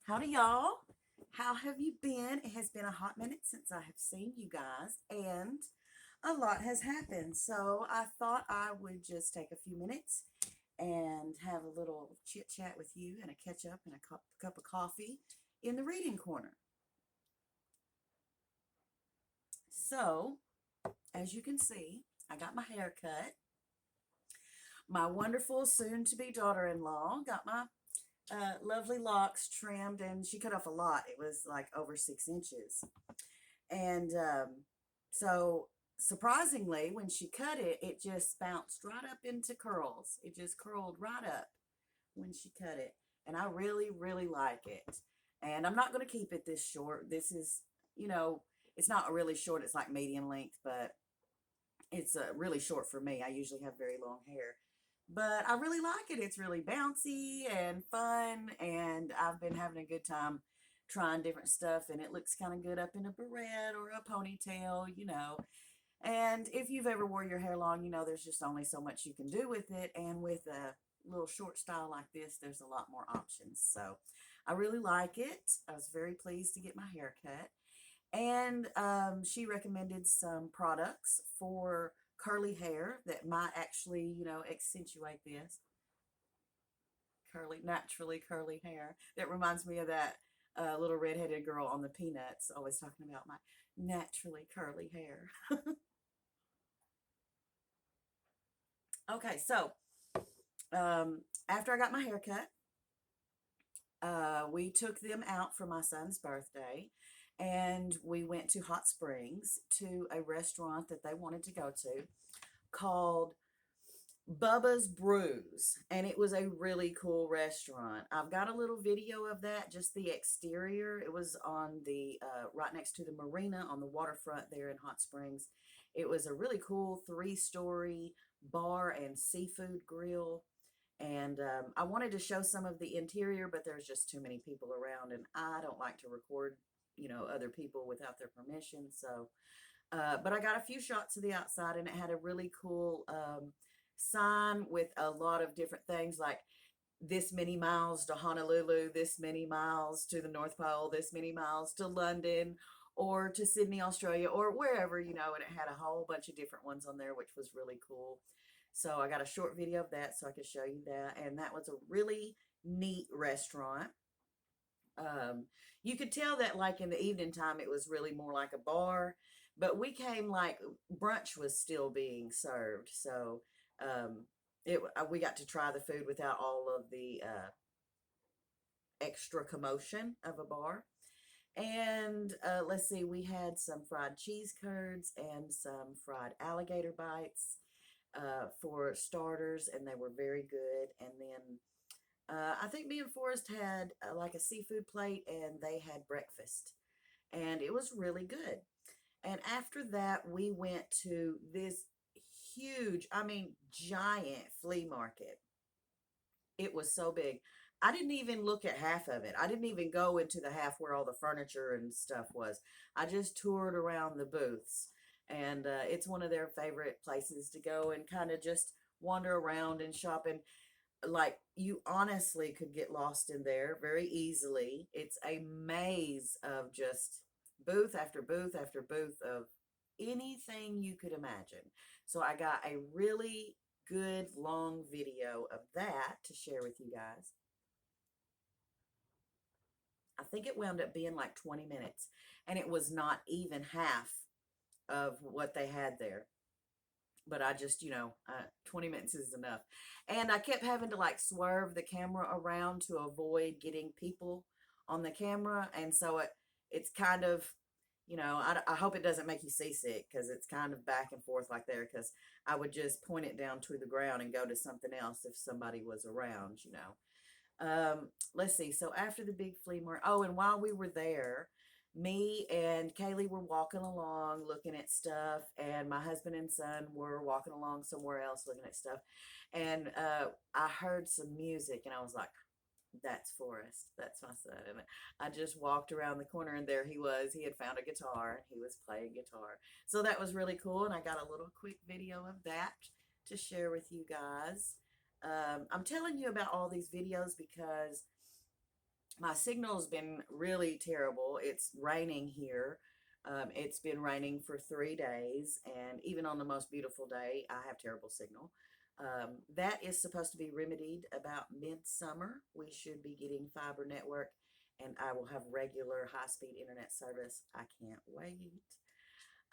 Howdy, y'all. How have you been? It has been a hot minute since I have seen you guys, and a lot has happened. So I thought I would just take a few minutes and have a little chit chat with you and a catch up and a cup of coffee in the reading corner. So, as you can see, I got my hair cut. My wonderful soon to be daughter in law got my lovely locks trimmed, and she cut off a lot. It was like over 6 inches. And so surprisingly, when she cut it, it just bounced right up into curls. It just curled right up when she cut it. And I really, really like it. And I'm not going to keep it this short. This is, you know, it's not really short. It's like medium length, but it's really short for me. I usually have very long hair. But I really like it. It's really bouncy and fun. And I've been having a good time trying different stuff. And it looks kind of good up in a barrette or a ponytail. And if you've ever wore your hair long, there's just only so much you can do with it. And with a little short style like this, there's a lot more options. So I really like it. I was very pleased to get my hair cut. And she recommended some products for curly hair that might actually, accentuate this naturally curly hair. That reminds me of that little redheaded girl on the Peanuts, always talking about my naturally curly hair. Okay, so after I got my hair cut, we took them out for my son's birthday, and we went to Hot Springs to a restaurant that they wanted to go to called Bubba's Brews, and it was a really cool restaurant. I've got a little video of that, just the exterior. It was on the right next to the marina on the waterfront there in Hot Springs. It was a really cool 3-story bar and seafood grill. And I wanted to show some of the interior, but there's just too many people around, and I don't like to record, other people without their permission. So, but I got a few shots of the outside, and it had a really cool sign with a lot of different things like this many miles to Honolulu, this many miles to the North Pole, this many miles to London or to Sydney, Australia, or wherever, and it had a whole bunch of different ones on there, which was really cool. So I got a short video of that so I could show you that. And that was a really neat restaurant. Um, you could tell that like in the evening time, it was really more like a bar, but we came like brunch was still being served. So, um, we got to try the food without all of the, extra commotion of a bar. And let's see, we had some fried cheese curds and some fried alligator bites for starters, and they were very good. And then I think me and Forrest had like a seafood plate, and they had breakfast, and it was really good. And after that, we went to this huge, I mean, giant flea market. It was so big. I didn't even look at half of it. I didn't even go into the half where all the furniture and stuff was. I just toured around the booths. And it's one of their favorite places to go and kind of just wander around and shop. And like you honestly could get lost in there very easily. It's a maze of just booth after booth after booth of anything you could imagine. So I got a really good long video of that to share with you guys. I think it wound up being like 20 minutes, and it was not even half of what they had there. But I just, 20 minutes is enough. And I kept having to like swerve the camera around to avoid getting people on the camera. And so it's kind of, I hope it doesn't make you seasick because it's kind of back and forth like there because I would just point it down to the ground and go to something else if somebody was around. Let's see. So after the big flea market, oh, and while we were there, me and Kaylee were walking along looking at stuff, and my husband and son were walking along somewhere else looking at stuff. And I heard some music, and I was like, that's Forrest. That's my son. And I just walked around the corner, and there he was. He had found a guitar, and he was playing guitar. So that was really cool, and I got a little quick video of that to share with you guys. I'm telling you about all these videos because My signal's been really terrible. It's raining here. It's been raining for 3 days, and even on the most beautiful day, I have terrible signal. That is supposed to be remedied about midsummer. We should be getting fiber network, and I will have regular high-speed internet service. I can't wait.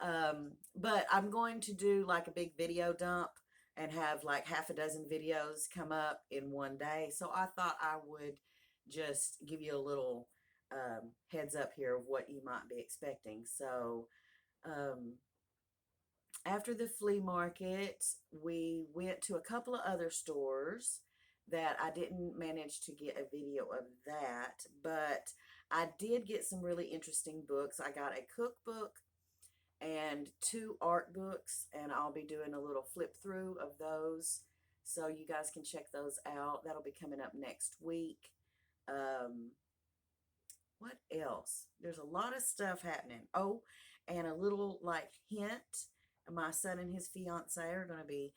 But I'm going to do like a big video dump and have like half a dozen videos come up in one day. So I thought I would just give you a little heads up here of what you might be expecting. So um, after the flea market, we went to a couple of other stores that I didn't manage to get a video of that, but I did get some really interesting books. I got a cookbook and 2 art books, and I'll be doing a little flip through of those so you guys can check those out. That'll be coming up next week. Um, what else? There's a lot of stuff happening. Oh, and a little like hint, my son and his fiance are going to be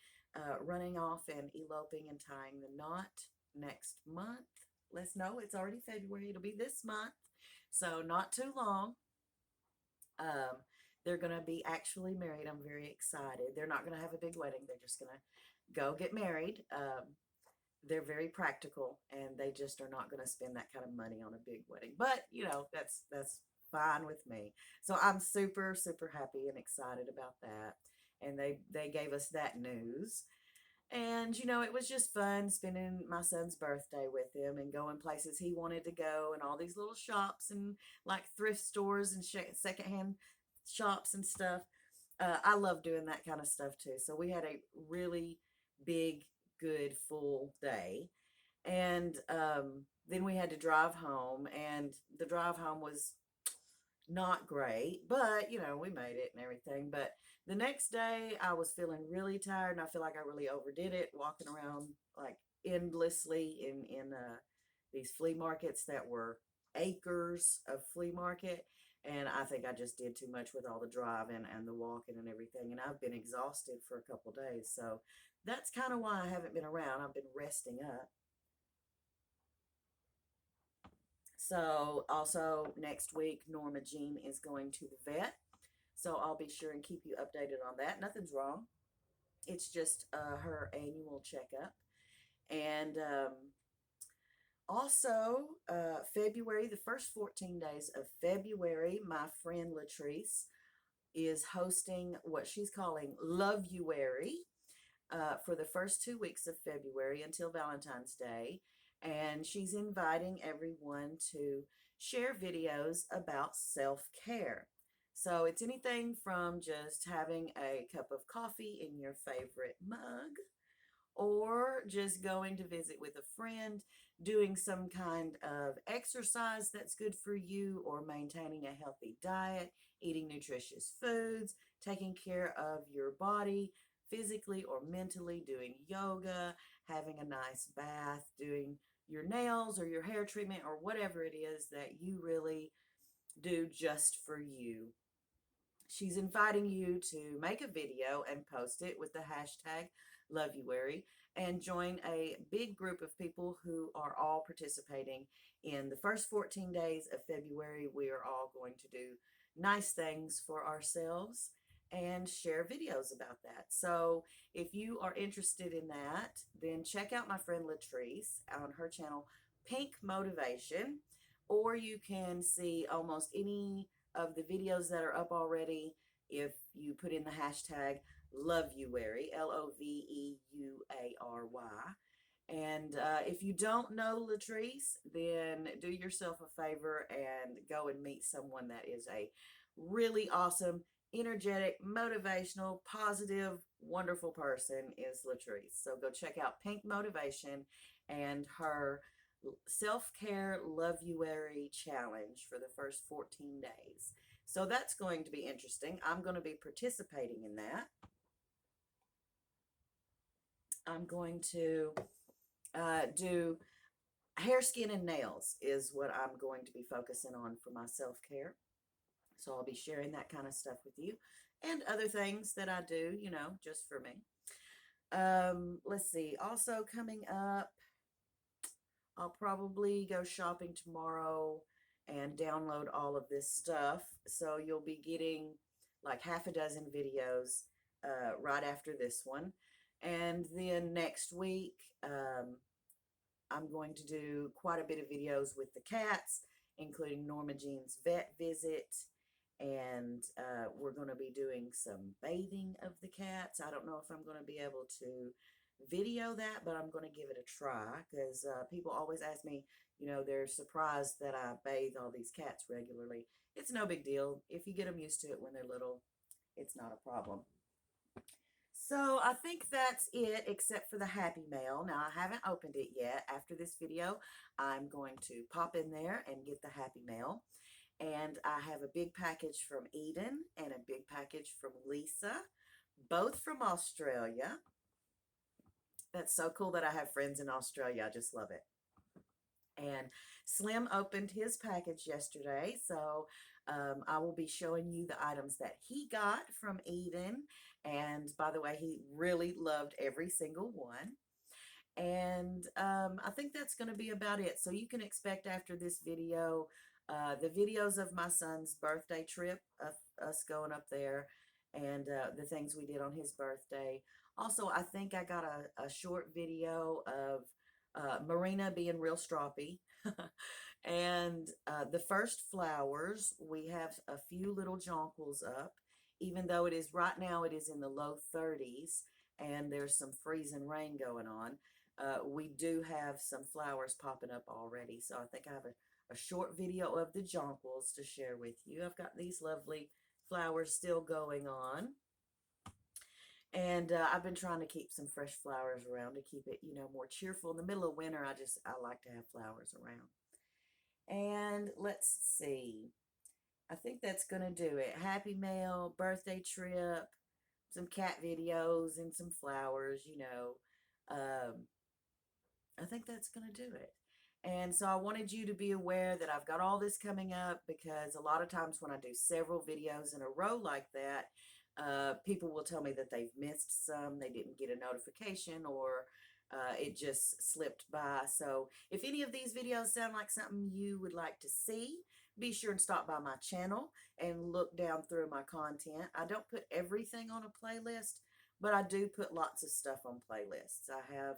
running off and eloping and tying the knot next month. Let's know, it's already February. It'll be this month, so not too long. Um, they're going to be actually married. I'm very excited. They're not going to have a big wedding. They're just going to go get married. They're very practical, and they just are not going to spend that kind of money on a big wedding. But you know, that's fine with me. So I'm super super happy and excited about that. And they gave us that news. And you know, it was just fun spending my son's birthday with him and going places he wanted to go, and all these little shops and like thrift stores and secondhand shops and stuff. I love doing that kind of stuff too. So we had a really big, good, full day. And then we had to drive home, and the drive home was not great, but you know, we made it and everything. But the next day, I was feeling really tired, and I feel like I really overdid it walking around like endlessly in these flea markets that were acres of flea market. And I think I just did too much with all the driving and the walking and everything. And I've been exhausted for a couple days. So that's kind of why I haven't been around. I've been resting up. So also next week, Norma Jean is going to the vet. So I'll be sure and keep you updated on that. Nothing's wrong. It's just her annual checkup. And also, February, the first 14 days of February, my friend Latrice is hosting what she's calling Love Youary for the first 2 weeks of February until Valentine's Day. And she's inviting everyone to share videos about self care. So it's anything from just having a cup of coffee in your favorite mug, or just going to visit with a friend, doing some kind of exercise that's good for you, or maintaining a healthy diet, eating nutritious foods, taking care of your body physically or mentally, doing yoga, having a nice bath, doing your nails or your hair treatment, or whatever it is that you really do just for you. She's inviting you to make a video and post it with the hashtag LoveYouWary, and join a big group of people who are all participating in the first 14 days of February. We are all going to do nice things for ourselves and share videos about that. So if you are interested in that, then check out my friend Latrice on her channel, Pink Motivation, or you can see almost any of the videos that are up already if you put in the hashtag LoveYouWary, LoveYouAry. And if you don't know Latrice, then do yourself a favor and go and meet someone that is a really awesome, energetic, motivational, positive, wonderful person is Latrice. So go check out Pink Motivation and her self-care Love-You-Ary challenge for the first 14 days. So that's going to be interesting. I'm going to be participating in that. I'm going to do hair, skin, and nails is what I'm going to be focusing on for my self-care. So I'll be sharing that kind of stuff with you, and other things that I do, you know, just for me. Let's see. Also coming up, I'll probably go shopping tomorrow and download all of this stuff. So you'll be getting like half a dozen videos right after this one. And then next week, I'm going to do quite a bit of videos with the cats, including Norma Jean's vet visit. And we're going to be doing some bathing of the cats. I don't know if I'm going to be able to video that, but I'm going to give it a try because people always ask me, they're surprised that I bathe all these cats regularly. It's no big deal. If you get them used to it when they're little, it's not a problem. So I think that's it, except for the Happy Mail. Now, I haven't opened it yet. After this video, I'm going to pop in there and get the Happy Mail. And I have a big package from Eden and a big package from Lisa, both from Australia. That's so cool that I have friends in Australia. I just love it. And Slim opened his package yesterday, so I will be showing you the items that he got from Eden. And by the way, he really loved every single one. And I think that's going to be about it. So you can expect after this video, the videos of my son's birthday trip, of us going up there, and the things we did on his birthday. Also, I think I got a short video of Marina being real stroppy. And the first flowers, we have a few little jonquils up, even though it is right now, it is in the low 30s and there's some freezing rain going on. We do have some flowers popping up already. So I think I have a short video of the jonquils to share with you. I've got these lovely flowers still going on. And I've been trying to keep some fresh flowers around to keep it, more cheerful. In the middle of winter, I like to have flowers around. And let's see. I think that's going to do it. Happy Mail, birthday trip, some cat videos, and some flowers. I think that's going to do it. And so I wanted you to be aware that I've got all this coming up because a lot of times when I do several videos in a row like that, people will tell me that they've missed some, they didn't get a notification, or it just slipped by. So if any of these videos sound like something you would like to see, be sure and stop by my channel and look down through my content. I don't put everything on a playlist, but I do put lots of stuff on playlists. I have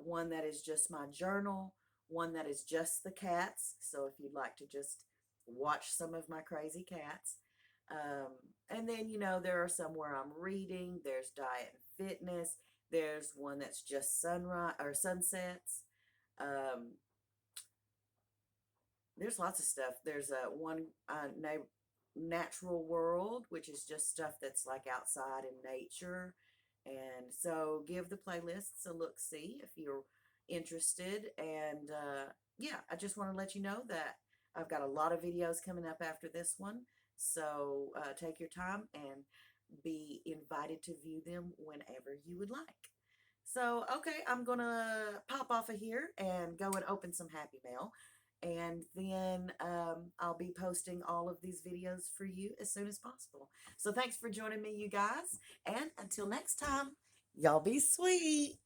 one that is just my journal, one that is just the cats. So if you'd like to just watch some of my crazy cats. And then, there are some where I'm reading, there's diet and fitness, there's one that's just sunrise or sunsets. Um, there's lots of stuff. There's one natural world, which is just stuff that's like outside in nature. And so give the playlists a look see if you're interested. And yeah, I just want to let you know that I've got a lot of videos coming up after this one. So take your time and be invited to view them whenever you would like. So, okay, I'm going to pop off of here and go and open some Happy Mail. And then I'll be posting all of these videos for you as soon as possible. So thanks for joining me, you guys. And until next time, y'all be sweet.